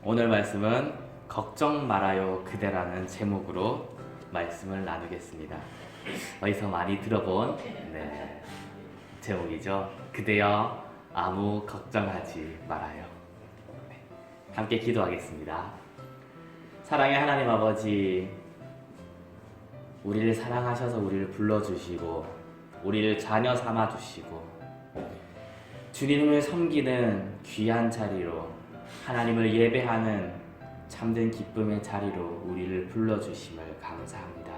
오늘 말씀은 걱정 말아요 그대라는 제목으로 말씀을 나누겠습니다. 어디서 많이 들어본 제목이죠. 그대여 아무 걱정하지 말아요. 함께 기도하겠습니다. 사랑의 하나님 아버지, 우리를 사랑하셔서 우리를 불러주시고 우리를 자녀 삼아주시고 주님을 섬기는 귀한 자리로, 하나님을 예배하는 참된 기쁨의 자리로 우리를 불러주심을 감사합니다.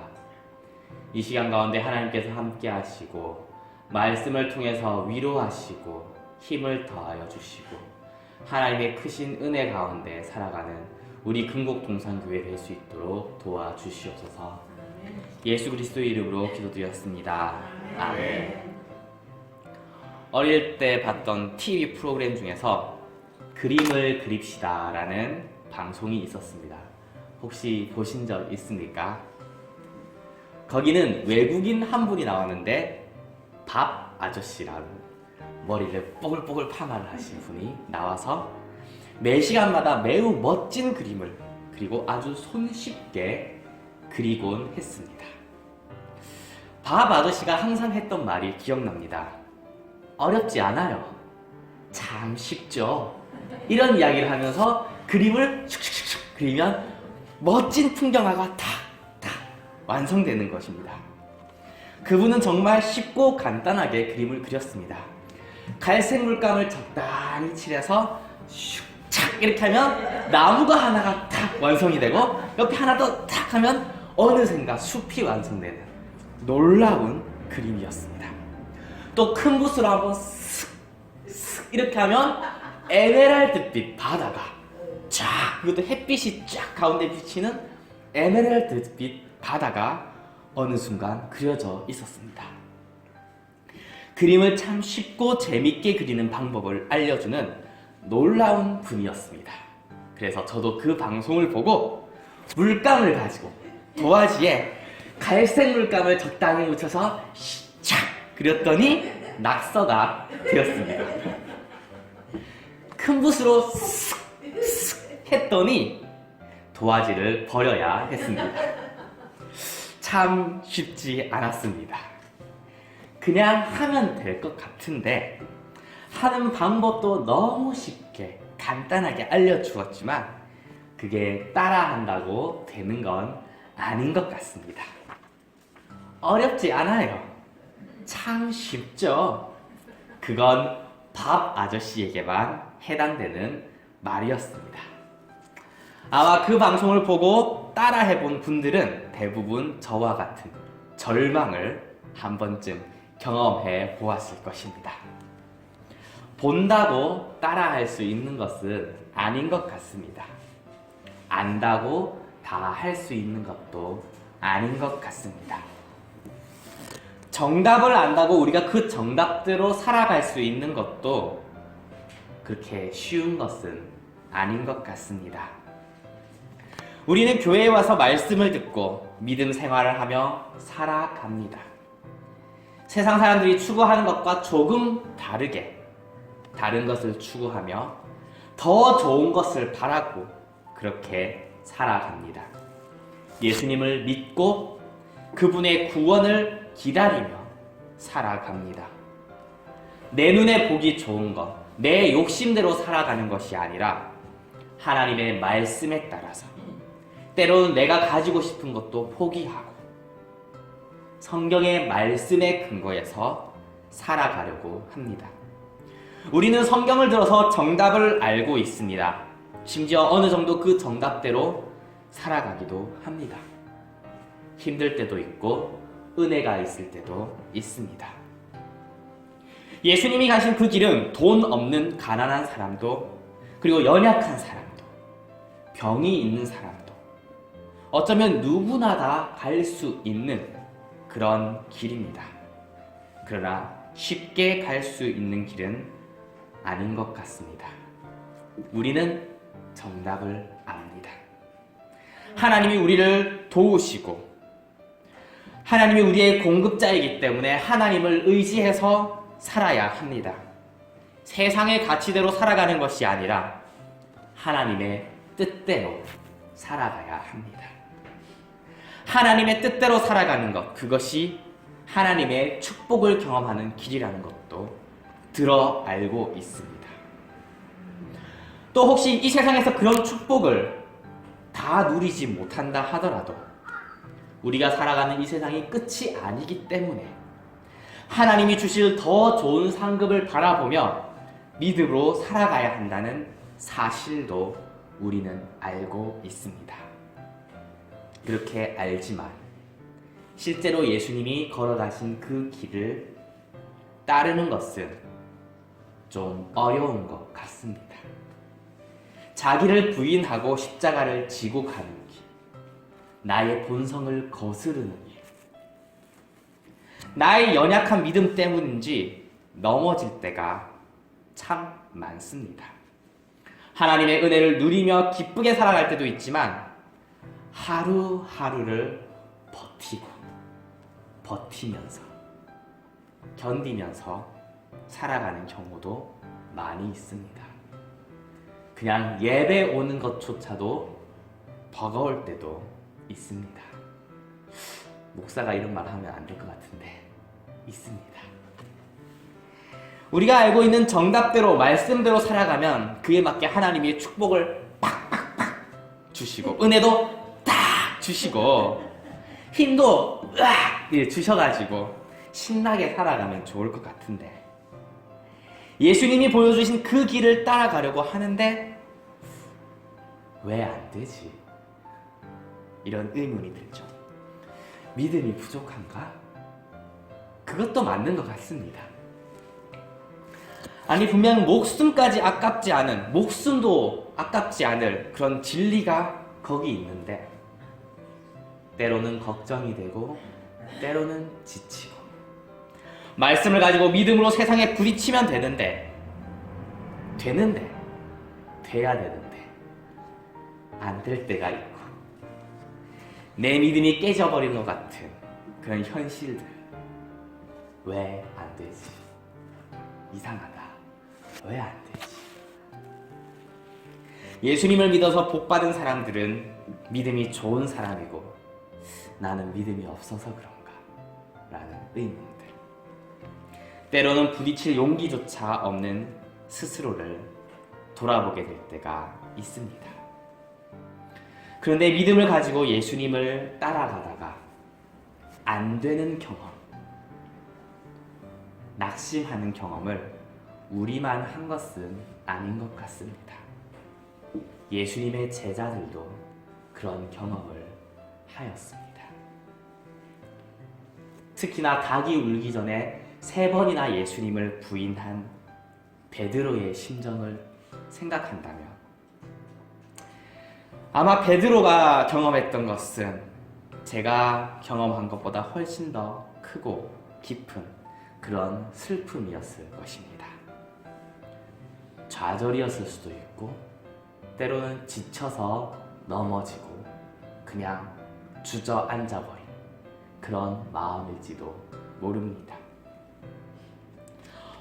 이 시간 가운데 하나님께서 함께 하시고 말씀을 통해서 위로하시고 힘을 더하여 주시고 하나님의 크신 은혜 가운데 살아가는 우리 금곡동산교회 될 수 있도록 도와주시옵소서. 예수 그리스도의 이름으로 기도드렸습니다. 아멘. 어릴 때 봤던 TV 프로그램 중에서 그림을 그립시다 라는 방송이 있었습니다. 혹시 보신 적 있습니까? 거기는 외국인 한 분이 나왔는데 밥 아저씨라는 머리를 뽀글뽀글 파마를 하신 분이 나와서 매 시간마다 매우 멋진 그림을 그리고 아주 손쉽게 그리곤 했습니다. 밥 아저씨가 항상 했던 말이 기억납니다. 어렵지 않아요. 참 쉽죠. 이런 이야기를 하면서 그림을 슉슉슉 그리면 멋진 풍경화가 탁탁 완성되는 것입니다. 그분은 정말 쉽고 간단하게 그림을 그렸습니다. 갈색 물감을 적당히 칠해서 슉착 이렇게 하면 나무가 하나가 탁 완성이 되고 옆에 하나 더 탁 하면 어느샌가 숲이 완성되는 놀라운 그림이었습니다. 또 큰 붓으로 한번 쓱 이렇게 하면 에메랄드빛 바다가 쫙, 이것도 햇빛이 쫙 가운데 비치는 에메랄드빛 바다가 어느 순간 그려져 있었습니다. 그림을 참 쉽고 재밌게 그리는 방법을 알려주는 놀라운 분이었습니다. 그래서 저도 그 방송을 보고 물감을 가지고 도화지에 갈색 물감을 적당히 묻혀서 샥 그렸더니 낙서가 되었습니다. 큰 붓으로 쓱쓱 했더니 도화지를 버려야 했습니다. 참 쉽지 않았습니다. 그냥 하면 될 것 같은데 하는 방법도 너무 쉽게 간단하게 알려주었지만 그게 따라한다고 되는 건 아닌 것 같습니다. 어렵지 않아요. 참 쉽죠. 그건 밥 아저씨에게만 해당되는 말이었습니다. 아마 그 방송을 보고 따라해본 분들은 대부분 저와 같은 절망을 한 번쯤 경험해 보았을 것입니다. 본다고 따라할 수 있는 것은 아닌 것 같습니다. 안다고 다 할 수 있는 것도 아닌 것 같습니다. 정답을 안다고 우리가 그 정답대로 살아갈 수 있는 것도 그렇게 쉬운 것은 아닌 것 같습니다. 우리는 교회에 와서 말씀을 듣고 믿음 생활을 하며 살아갑니다. 세상 사람들이 추구하는 것과 조금 다르게 다른 것을 추구하며 더 좋은 것을 바라고 그렇게 살아갑니다. 예수님을 믿고 그분의 구원을 기다리며 살아갑니다. 내 눈에 보기 좋은 것, 내 욕심대로 살아가는 것이 아니라 하나님의 말씀에 따라서 때로는 내가 가지고 싶은 것도 포기하고 성경의 말씀에 근거해서 살아가려고 합니다. 우리는 성경을 들어서 정답을 알고 있습니다. 심지어 어느 정도 그 정답대로 살아가기도 합니다. 힘들 때도 있고 은혜가 있을 때도 있습니다. 예수님이 가신 그 길은 돈 없는 가난한 사람도, 그리고 연약한 사람도, 병이 있는 사람도, 어쩌면 누구나 다 갈 수 있는 그런 길입니다. 그러나 쉽게 갈 수 있는 길은 아닌 것 같습니다. 우리는 정답을 압니다. 하나님이 우리를 도우시고 하나님이 우리의 공급자이기 때문에 하나님을 의지해서 살아야 합니다. 세상의 가치대로 살아가는 것이 아니라 하나님의 뜻대로 살아가야 합니다. 하나님의 뜻대로 살아가는 것, 그것이 하나님의 축복을 경험하는 길이라는 것도 들어 알고 있습니다. 또 혹시 이 세상에서 그런 축복을 다 누리지 못한다 하더라도 우리가 살아가는 이 세상이 끝이 아니기 때문에 하나님이 주실 더 좋은 상급을 바라보며 믿음으로 살아가야 한다는 사실도 우리는 알고 있습니다. 그렇게 알지만 실제로 예수님이 걸어가신 그 길을 따르는 것은 좀 어려운 것 같습니다. 자기를 부인하고 십자가를 지고 가는 길, 나의 본성을 거스르는 일, 나의 연약한 믿음 때문인지 넘어질 때가 참 많습니다. 하나님의 은혜를 누리며 기쁘게 살아갈 때도 있지만 하루하루를 버티면서 견디면서 살아가는 경우도 많이 있습니다. 그냥 예배 오는 것조차도 버거울 때도 있습니다. 목사가 이런 말 하면 안 될 것 같은데 있습니다. 우리가 알고 있는 정답대로 말씀대로 살아가면 그에 맞게 하나님이 축복을 팍팍팍 주시고 은혜도 딱 주시고 힘도 으악 주셔가지고 신나게 살아가면 좋을 것 같은데 예수님이 보여주신 그 길을 따라가려고 하는데 왜 안 되지? 이런 의문이 들죠. 믿음이 부족한가? 그것도 맞는 것 같습니다. 아니 분명 목숨까지 아깝지 않은, 목숨도 아깝지 않을 그런 진리가 거기 있는데 때로는 걱정이 되고 때로는 지치고 말씀을 가지고 믿음으로 세상에 부딪히면 돼야 되는데 안 될 때가 있고 내 믿음이 깨져버린 것 같은 그런 현실들. 왜 안 되지? 이상하다. 왜 안 되지? 예수님을 믿어서 복받은 사람들은 믿음이 좋은 사람이고 나는 믿음이 없어서 그런가? 라는 의문들. 때로는 부딪힐 용기조차 없는 스스로를 돌아보게 될 때가 있습니다. 그런데 믿음을 가지고 예수님을 따라가다가 안 되는 경험, 낙심하는 경험을 우리만 한 것은 아닌 것 같습니다. 예수님의 제자들도 그런 경험을 하였습니다. 특히나 닭이 울기 전에 3번이나 예수님을 부인한 베드로의 심정을 생각한다면 아마 베드로가 경험했던 것은 제가 경험한 것보다 훨씬 더 크고 깊은 그런 슬픔이었을 것입니다. 좌절이었을 수도 있고 때로는 지쳐서 넘어지고 그냥 주저앉아버린 그런 마음일지도 모릅니다.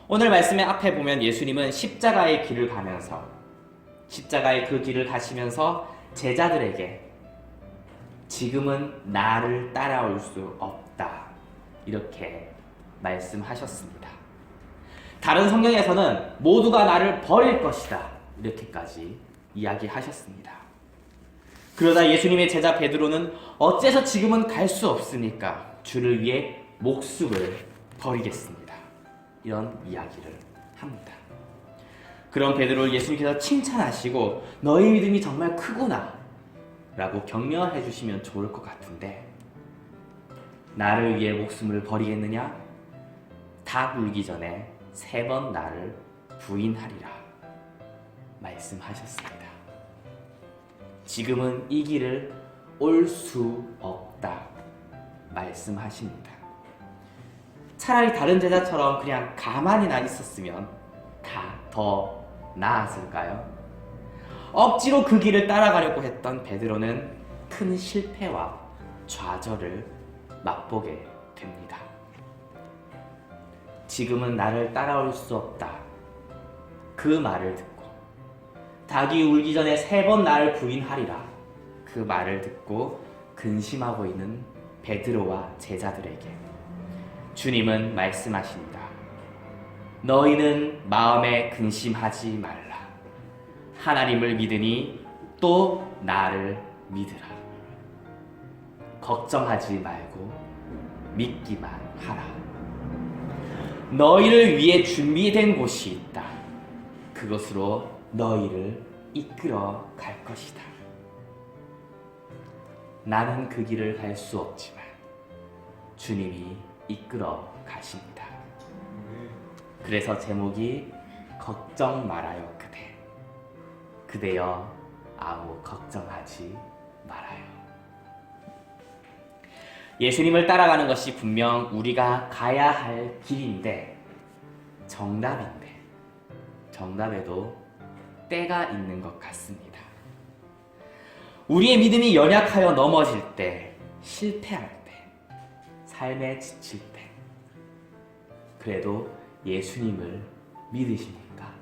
오늘 말씀의 앞에 보면 예수님은 십자가의 길을 가면서 십자가의 그 길을 가시면서 제자들에게 지금은 나를 따라올 수 없다 이렇게 말씀하셨습니다. 다른 성경에서는 모두가 나를 버릴 것이다 이렇게까지 이야기하셨습니다. 그러다 예수님의 제자 베드로는 어째서 지금은 갈 수 없으니까 주를 위해 목숨을 버리겠습니다 이런 이야기를 합니다. 그런 베드로를 예수님께서 칭찬하시고 너희 믿음이 정말 크구나 라고 격려해 주시면 좋을 것 같은데 나를 위해 목숨을 버리겠느냐? 닭 울기 전에 3번 나를 부인하리라 말씀하셨습니다. 지금은 이 길을 올 수 없다 말씀하십니다. 차라리 다른 제자처럼 그냥 가만히나 있었으면 다 더 나았을까요? 억지로 그 길을 따라가려고 했던 베드로는 큰 실패와 좌절을 맛보게 됩니다. 지금은 나를 따라올 수 없다. 그 말을 듣고 닭이 울기 전에 3번 나를 부인하리라. 그 말을 듣고 근심하고 있는 베드로와 제자들에게 주님은 말씀하십니다. 너희는 마음에 근심하지 말라. 하나님을 믿으니 또 나를 믿으라. 걱정하지 말고 믿기만 하라. 너희를 위해 준비된 곳이 있다. 그것으로 너희를 이끌어 갈 것이다. 나는 그 길을 갈 수 없지만 주님이 이끌어 가십니다. 그래서 제목이 걱정 말아요 그대. 그대여 아무 걱정하지 말아요. 예수님을 따라가는 것이 분명 우리가 가야 할 길인데 정답에도 때가 있는 것 같습니다. 우리의 믿음이 연약하여 넘어질 때, 실패할 때, 삶에 지칠 때, 그래도 예수님을 믿으십니까?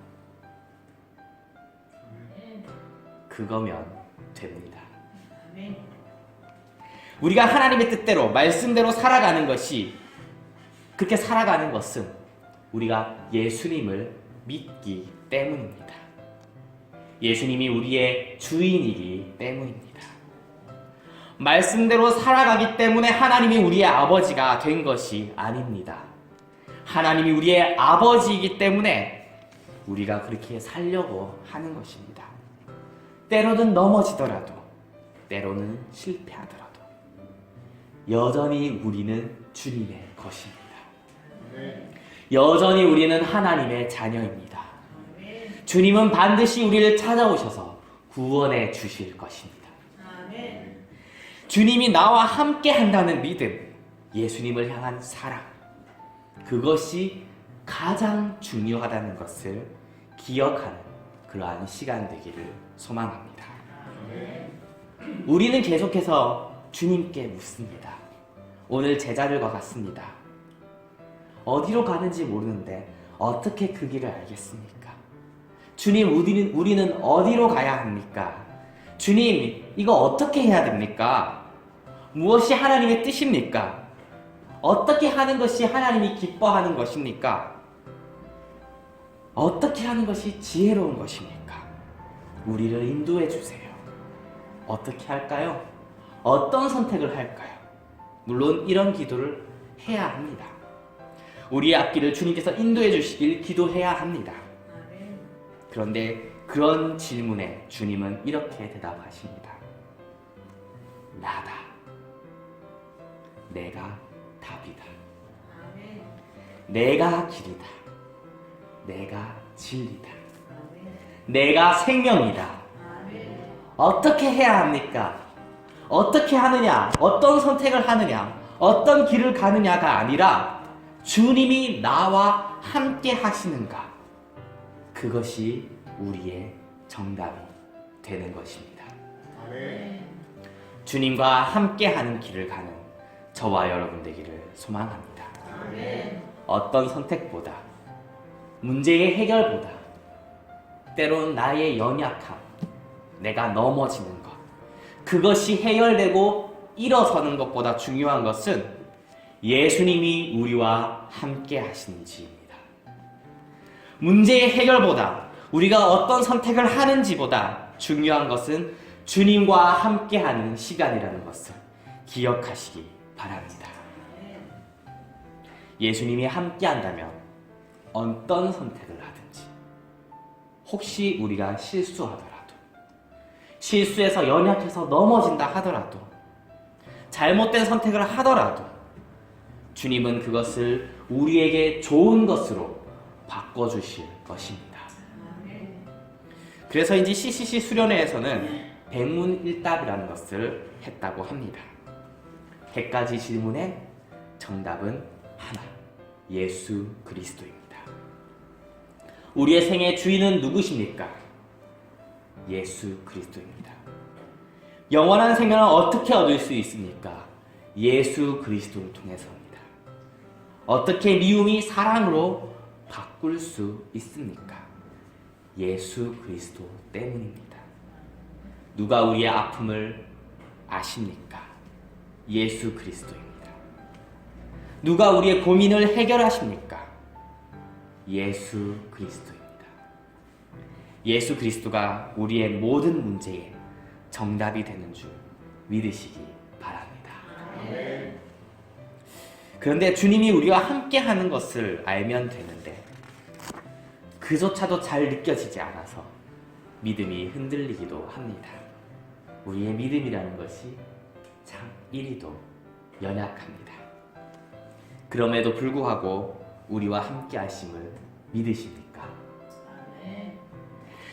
그거면 됩니다. 우리가 하나님의 뜻대로, 말씀대로 살아가는 것이, 그렇게 살아가는 것은 우리가 예수님을 믿기 때문입니다. 예수님이 우리의 주인이기 때문입니다. 말씀대로 살아가기 때문에 하나님이 우리의 아버지가 된 것이 아닙니다. 하나님이 우리의 아버지이기 때문에 우리가 그렇게 살려고 하는 것입니다. 때로는 넘어지더라도, 때로는 실패하더라도 여전히 우리는 주님의 것입니다. 여전히 우리는 하나님의 자녀입니다. 주님은 반드시 우리를 찾아오셔서 구원해 주실 것입니다. 주님이 나와 함께 한다는 믿음, 예수님을 향한 사랑, 그것이 가장 중요하다는 것을 기억하는 그러한 시간 되기를 소망합니다. 우리는 계속해서 주님께 묻습니다. 오늘 제자들과 같습니다. 어디로 가는지 모르는데 어떻게 그 길을 알겠습니까? 주님, 우리는 어디로 가야 합니까? 주님, 이거 어떻게 해야 됩니까? 무엇이 하나님의 뜻입니까? 어떻게 하는 것이 하나님이 기뻐하는 것입니까? 어떻게 하는 것이 지혜로운 것입니까? 우리를 인도해 주세요. 어떻게 할까요? 어떤 선택을 할까요? 물론 이런 기도를 해야 합니다. 우리의 앞길을 주님께서 인도해 주시길 기도해야 합니다. 그런데 그런 질문에 주님은 이렇게 대답하십니다. 나다. 내가 답이다. 내가 길이다. 내가 진리다. 내가 생명이다. 어떻게 해야 합니까? 어떻게 하느냐? 어떤 선택을 하느냐? 어떤 길을 가느냐가 아니라 주님이 나와 함께 하시는가? 그것이 우리의 정답이 되는 것입니다. 주님과 함께하는 길을 가는 저와 여러분 되기를 소망합니다. 어떤 선택보다, 문제의 해결보다, 때론 나의 연약함, 내가 넘어지는 것, 그것이 해결되고 일어서는 것보다 중요한 것은 예수님이 우리와 함께 하시는지입니다. 문제의 해결보다, 우리가 어떤 선택을 하는지보다 중요한 것은 주님과 함께하는 시간이라는 것을 기억하시기 바랍니다. 예수님이 함께한다면 어떤 선택을 하든지, 혹시 우리가 실수하더라도, 실수해서 연약해서 넘어진다 하더라도, 잘못된 선택을 하더라도 주님은 그것을 우리에게 좋은 것으로 바꿔주실 것입니다. 그래서인지 CCC 수련회에서는 백문일답이라는 것을 했다고 합니다. 100가지 질문의 정답은 하나, 예수 그리스도입니다. 우리의 생의 주인은 누구십니까? 예수 그리스도입니다. 영원한 생명을 어떻게 얻을 수 있습니까? 예수 그리스도를 통해서입니다. 어떻게 미움이 사랑으로 바꿀 수 있습니까? 예수 그리스도 때문입니다. 누가 우리의 아픔을 아십니까? 예수 그리스도입니다. 누가 우리의 고민을 해결하십니까? 예수 그리스도입니다. 예수 그리스도가 우리의 모든 문제에 정답이 되는 줄 믿으시기 바랍니다. 그런데 주님이 우리와 함께 하는 것을 알면 되는데 그조차도 잘 느껴지지 않아서 믿음이 흔들리기도 합니다. 우리의 믿음이라는 것이 참 이리도 연약합니다. 그럼에도 불구하고 우리와 함께 하심을 믿으십니까?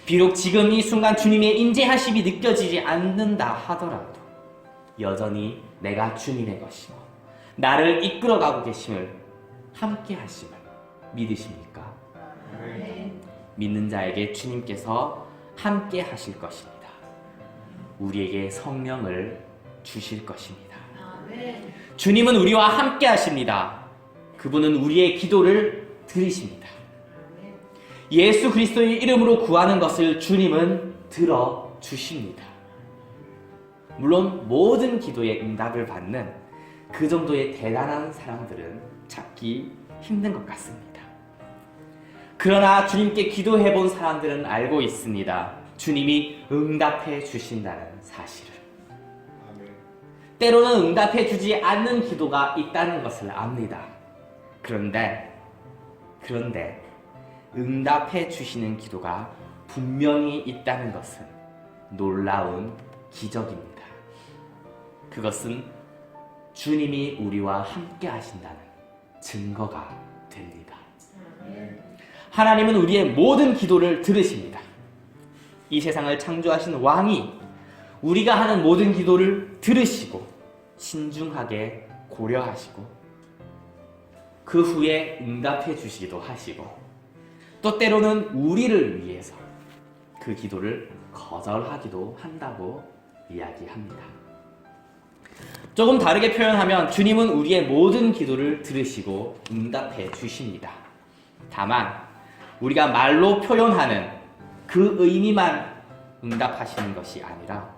비록 지금 이 순간 주님의 인재하심이 느껴지지 않는다 하더라도 여전히 내가 주님의 것이고 나를 이끌어가고 계심을 함께 하심을 믿으십니까? 믿는 자에게 주님께서 함께 하실 것입니다. 우리에게 성령을 주실 것입니다. 주님은 우리와 함께 하십니다. 그분은 우리의 기도를 들으십니다. 예수 그리스도의 이름으로 구하는 것을 주님은 들어주십니다. 물론 모든 기도에 응답을 받는 그 정도의 대단한 사람들은 찾기 힘든 것 같습니다. 그러나 주님께 기도해 본 사람들은 알고 있습니다. 주님이 응답해 주신다는 사실을. 때로는 응답해 주지 않는 기도가 있다는 것을 압니다. 그런데 응답해 주시는 기도가 분명히 있다는 것은 놀라운 기적입니다. 그것은 주님이 우리와 함께 하신다는 증거가 됩니다. 하나님은 우리의 모든 기도를 들으십니다. 이 세상을 창조하신 왕이 우리가 하는 모든 기도를 들으시고 신중하게 고려하시고 그 후에 응답해 주시기도 하시고 또 때로는 우리를 위해서 그 기도를 거절하기도 한다고 이야기합니다. 조금 다르게 표현하면 주님은 우리의 모든 기도를 들으시고 응답해 주십니다. 다만 우리가 말로 표현하는 그 의미만 응답하시는 것이 아니라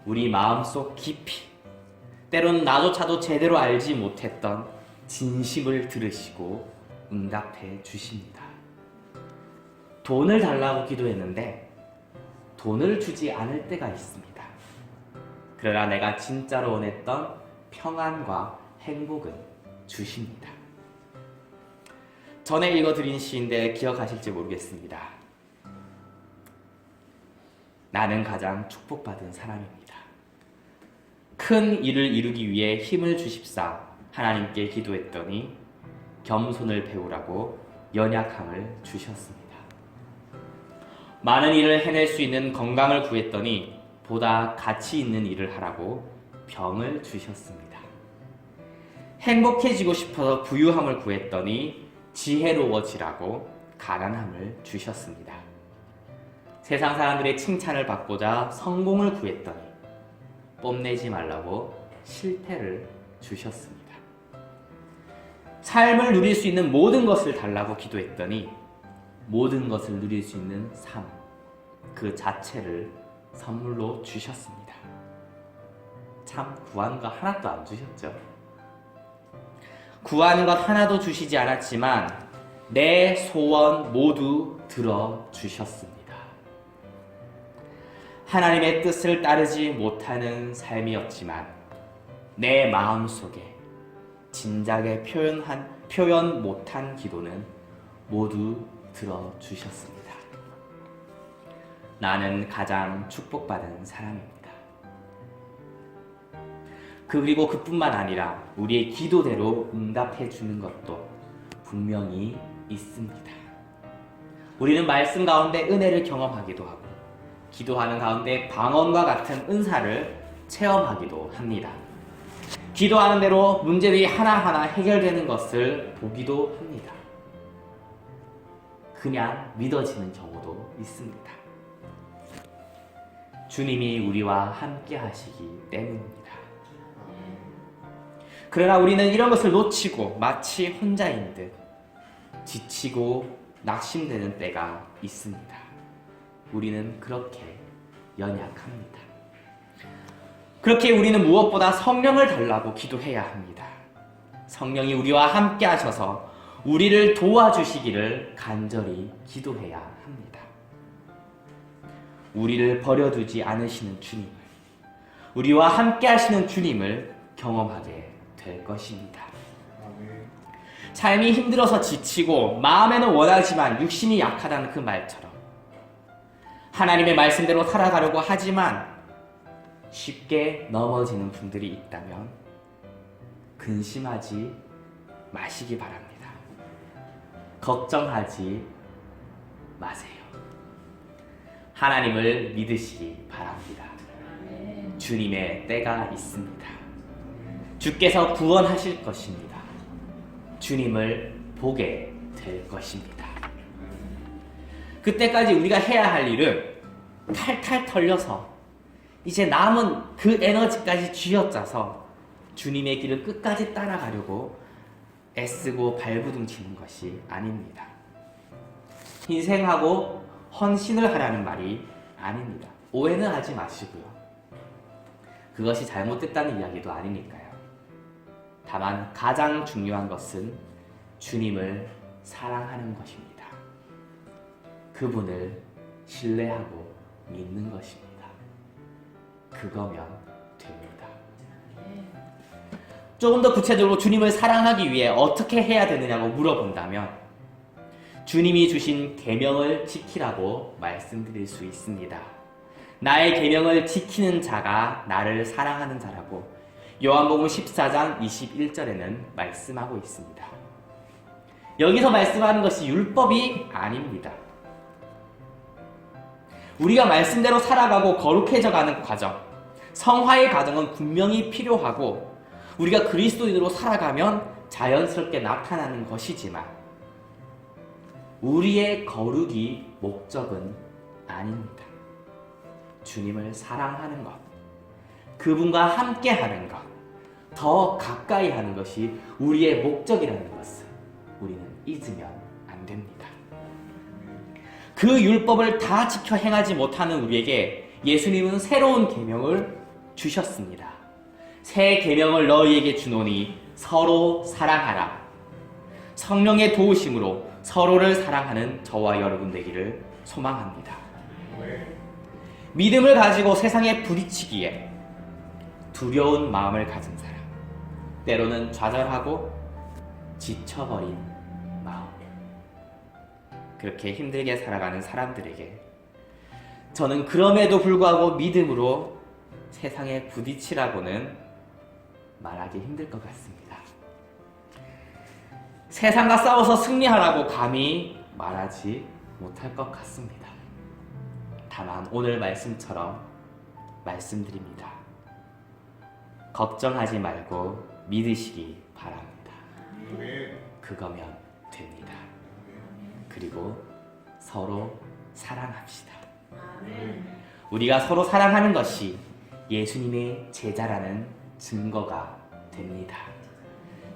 우리 마음속 깊이 때로는 나조차도 제대로 알지 못했던 진심을 들으시고 응답해 주십니다. 돈을 달라고 기도했는데 돈을 주지 않을 때가 있습니다. 그러나 내가 진짜로 원했던 평안과 행복은 주십니다. 전에 읽어드린 시인데 기억하실지 모르겠습니다. 나는 가장 축복받은 사람입니다. 큰 일을 이루기 위해 힘을 주십사 하나님께 기도했더니 겸손을 배우라고 연약함을 주셨습니다. 많은 일을 해낼 수 있는 건강을 구했더니 보다 가치 있는 일을 하라고 병을 주셨습니다. 행복해지고 싶어서 부유함을 구했더니 지혜로워지라고 가난함을 주셨습니다. 세상 사람들의 칭찬을 받고자 성공을 구했더니 뽐내지 말라고 실패를 주셨습니다. 삶을 누릴 수 있는 모든 것을 달라고 기도했더니 모든 것을 누릴 수 있는 삶, 그 자체를 선물로 주셨습니다. 참 구하는 거 하나도 안 주셨죠. 구하는 것 하나도 주시지 않았지만 내 소원 모두 들어주셨습니다. 하나님의 뜻을 따르지 못하는 삶이었지만 내 마음속에 진작에 표현 못한 기도는 모두 들어주셨습니다. 나는 가장 축복받은 사람입니다. 그리고 그뿐만 아니라 우리의 기도대로 응답해 주는 것도 분명히 있습니다. 우리는 말씀 가운데 은혜를 경험하기도 하고 기도하는 가운데 방언과 같은 은사를 체험하기도 합니다. 기도하는 대로 문제들이 하나하나 해결되는 것을 보기도 합니다. 그냥 믿어지는 경우도 있습니다. 주님이 우리와 함께 하시기 때문입니다. 그러나 우리는 이런 것을 놓치고 마치 혼자인 듯 지치고 낙심되는 때가 있습니다. 우리는 그렇게 연약합니다. 그렇게 우리는 무엇보다 성령을 달라고 기도해야 합니다. 성령이 우리와 함께 하셔서 우리를 도와주시기를 간절히 기도해야 합니다. 우리를 버려두지 않으시는 주님을, 우리와 함께 하시는 주님을 경험하게 될 것입니다. 삶이 힘들어서 지치고 마음에는 원하지만 육신이 약하다는 그 말처럼 하나님의 말씀대로 살아가려고 하지만 쉽게 넘어지는 분들이 있다면 근심하지 마시기 바랍니다. 걱정하지 마세요. 하나님을 믿으시기 바랍니다. 주님의 때가 있습니다. 주께서 구원하실 것입니다. 주님을 보게 될 것입니다. 그때까지 우리가 해야 할 일은 탈탈 털려서 이제 남은 그 에너지까지 쥐어짜서 주님의 길을 끝까지 따라가려고 애쓰고 발부둥치는 것이 아닙니다. 희생하고 헌신을 하라는 말이 아닙니다. 오해는 하지 마시고요. 그것이 잘못됐다는 이야기도 아니니까요. 다만 가장 중요한 것은 주님을 사랑하는 것입니다. 그분을 신뢰하고 믿는 것입니다. 그거면 됩니다. 조금 더 구체적으로 주님을 사랑하기 위해 어떻게 해야 되느냐고 물어본다면 주님이 주신 계명을 지키라고 말씀드릴 수 있습니다. 나의 계명을 지키는 자가 나를 사랑하는 자라고 요한복음 14장 21절에는 말씀하고 있습니다. 여기서 말씀하는 것이 율법이 아닙니다. 우리가 말씀대로 살아가고 거룩해져가는 과정, 성화의 과정은 분명히 필요하고 우리가 그리스도인으로 살아가면 자연스럽게 나타나는 것이지만 우리의 거룩이 목적은 아닙니다. 주님을 사랑하는 것, 그분과 함께하는 것, 더 가까이 하는 것이 우리의 목적이라는 것을 우리는 잊으면 안 됩니다. 그 율법을 다 지켜 행하지 못하는 우리에게 예수님은 새로운 계명을 주셨습니다. 새 계명을 너희에게 주노니 서로 사랑하라. 성령의 도우심으로 서로를 사랑하는 저와 여러분 되기를 소망합니다. 믿음을 가지고 세상에 부딪히기에 두려운 마음을 가진 사람, 때로는 좌절하고 지쳐버린 마음, 그렇게 힘들게 살아가는 사람들에게 저는 그럼에도 불구하고 믿음으로 세상에 부딪히라고는 말하기 힘들 것 같습니다. 세상과 싸워서 승리하라고 감히 말하지 못할 것 같습니다. 다만 오늘 말씀처럼 말씀드립니다. 걱정하지 말고 믿으시기 바랍니다. 그거면 됩니다. 그리고 서로 사랑합시다. 우리가 서로 사랑하는 것이 예수님의 제자라는 증거가 됩니다.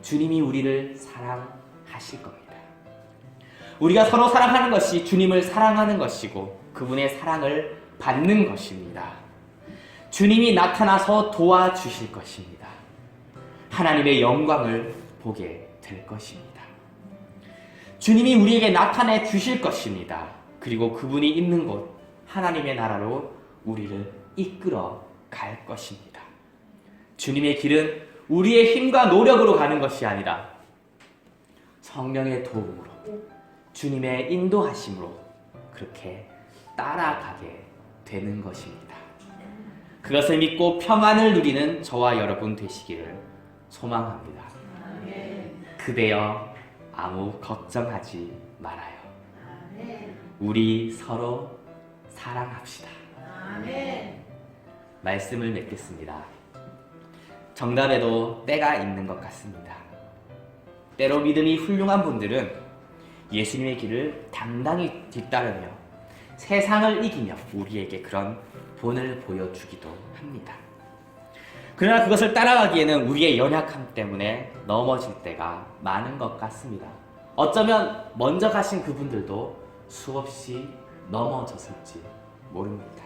주님이 우리를 사랑하실 겁니다. 우리가 서로 사랑하는 것이 주님을 사랑하는 것이고 그분의 사랑을 받는 것입니다. 주님이 나타나서 도와주실 것입니다. 하나님의 영광을 보게 될 것입니다. 주님이 우리에게 나타내 주실 것입니다. 그리고 그분이 있는 곳 하나님의 나라로 우리를 이끌어 갈 것입니다. 주님의 길은 우리의 힘과 노력으로 가는 것이 아니라 성령의 도움으로 주님의 인도하심으로 그렇게 따라가게 되는 것입니다. 그것을 믿고 평안을 누리는 저와 여러분 되시기를 소망합니다. 그대여 아무 걱정하지 말아요. 우리 서로 사랑합시다. 말씀을 맺겠습니다. 정답에도 때가 있는 것 같습니다. 때로 믿음이 훌륭한 분들은 예수님의 길을 당당히 뒤따르며 세상을 이기며 우리에게 그런 본을 보여주기도 합니다. 그러나 그것을 따라가기에는 우리의 연약함 때문에 넘어질 때가 많은 것 같습니다. 어쩌면 먼저 가신 그분들도 수없이 넘어졌을지 모릅니다.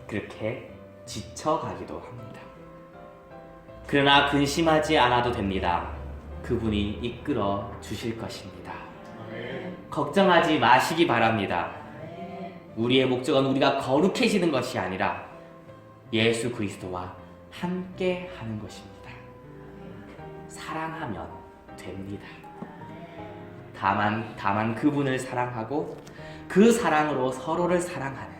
그렇게 지쳐가기도 합니다. 그러나 근심하지 않아도 됩니다. 그분이 이끌어 주실 것입니다. 걱정하지 마시기 바랍니다. 우리의 목적은 우리가 거룩해지는 것이 아니라 예수 그리스도와 함께 하는 것입니다. 사랑하면 됩니다. 다만 그분을 사랑하고 그 사랑으로 서로를 사랑하는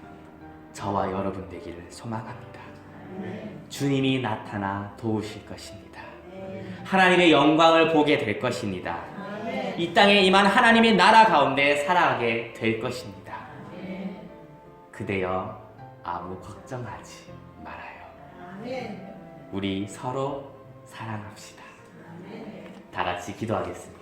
저와 여러분 되기를 소망합니다. 주님이 나타나 도우실 것입니다. 하나님의 영광을 보게 될 것입니다. 이 땅에 임한 하나님의 나라 가운데 살아가게 될 것입니다. 그대여 아무 걱정하지 말아요. 우리 서로 사랑합시다. 다 같이 기도하겠습니다.